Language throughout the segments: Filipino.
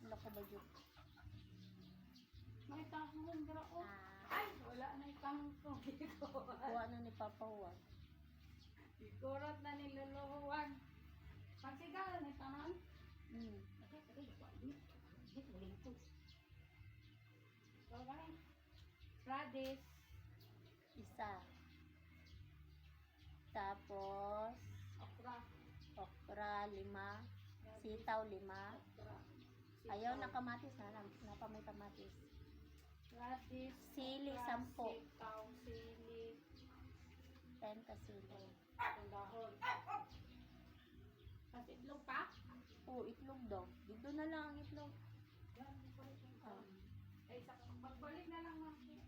Lako ba yun? May tahong dira o. Ay, wala na itang kong Kuha na ni Papa Juan. Ikurot na ni Lolo Juan. Pagsigalan ni tanan. Okay. Radish. Isa. Tapos, Okra. okra 5. Sitaw 5. Okra. Ayaw na kamatis na. Napa may kamatis. Radish. Sili, okra, 10. Sitaw, sili. 10 ka sili. Ang dahon. Tapos itlog pa? Oo, itlog daw. Dito na lang ang itlog. Yan, balik na. Ah. Ay, magbalik na lang natin.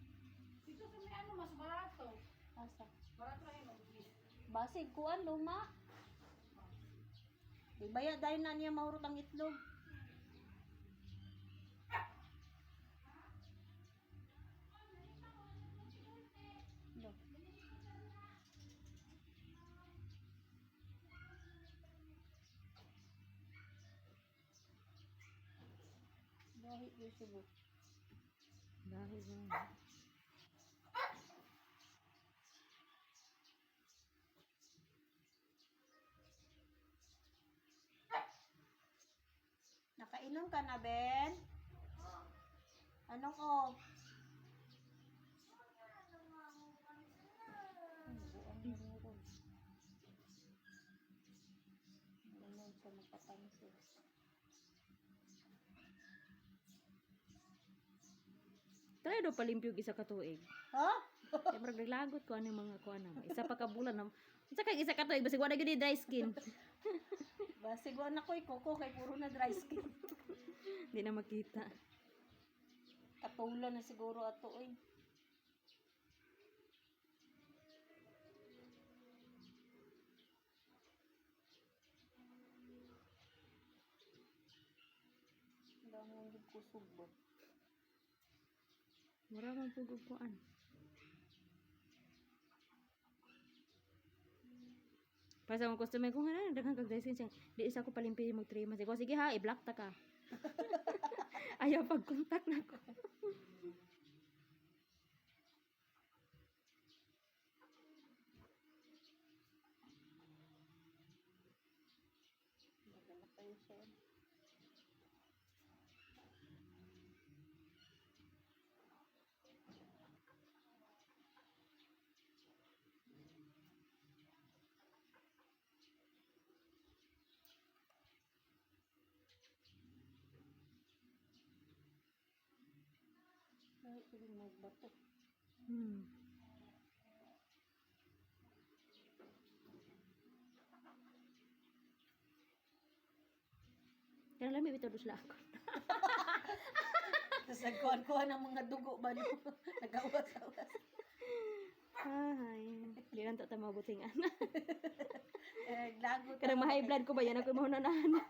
Dito sa may ano, mas barato. Asa? Barato na yun, mag-bis. Basig kuan luma. Di ba ya dahil na niya mahurot ang itlog? No. Dahil yung subo. Dahil yun. Nakainom ka na, Ben? Anong oh? Buang meron. Meron siya magpapansin. Tayo daw palimpyog isa ka tuig. Ha? Kaya marag naglagot ko ano yung mga kuha na. Isa pa kabulan na. Isa ka tuig. Basig wala gini dry skin. Basig na ko ikoko kay puro na dry skin. Hindi na makita. Katulan na siguro ato eh. Dangan yung kusog ba? Maraming pugugkuan. Pasa ang customer ko nga daghang kag dry skin siya. Di isa ko palimpi mo 3 months. Ikaw sige ha, i-block ta ka. Ayaw pag-contact na ko. Maganda kayo siya. Ay, hindi magbato. Kaya lami bitaw sila ako. Tapos nagkuhan-kuhan ng mga dugo ba no? Nagawas-awas. Ay, di lang ta mabuting ana. Lagot. Kada ma-high blood ko ba yan ako mahunanan.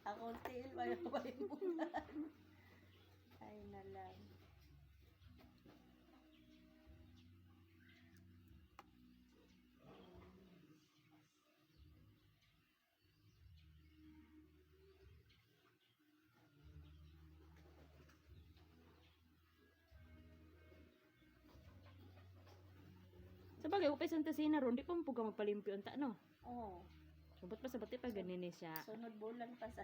Ako still, wala pa yung ay na lang. Sa bagay, upay Santa Sina ron, di pa mo puga magpalimpyo unta, no? Oo. Subot pa sa bati pa ganin siya. Sunod bulan pa sa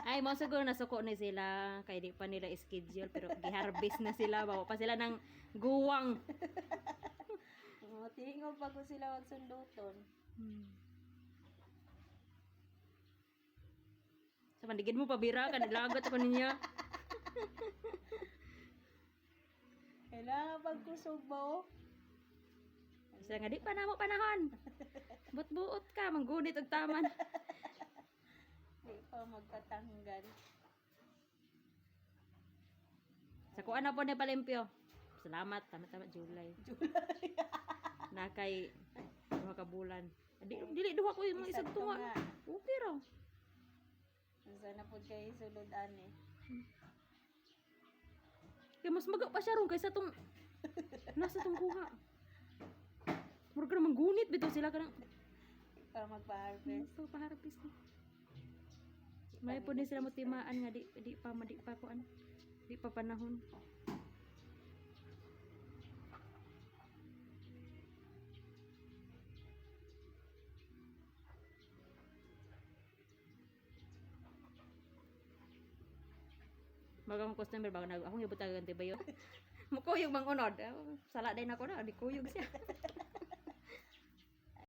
Ay, mo siguro nasuko na sila, kaya di pa nila schedule, pero giharvest na sila, bawa pa sila ng guwang. Tingog pa ko sila magsunduton. Sa pandigid mo pabira, kanilagot ako ninyo. Kailangan pagkusog ba oh? Sila nga, di pa na mo panahon. Buot-buot ka, manggunit og taman. Di pa magkatanggal. Sa kuan na po ni palimpyo. Salamat, tama-tama, July. July. Nakay, duha ka bulan. Dili, duha ko yung mga isang tunga. Okay raw. Sana po kayo sulod ani. Kaya mas maga pa siya ron kaysa tong nasa tong kuha. Murag ka manggunit bitaw sila kanang Para magpa-harvest. so paharapis ni. May po ni sila mo timaan nga di pa kuan. Di pa panahon. Bagang customer bago nag akong ibutagan ti bayo. Mukuyog bang unod. Sala din ako na, di kuyog siya.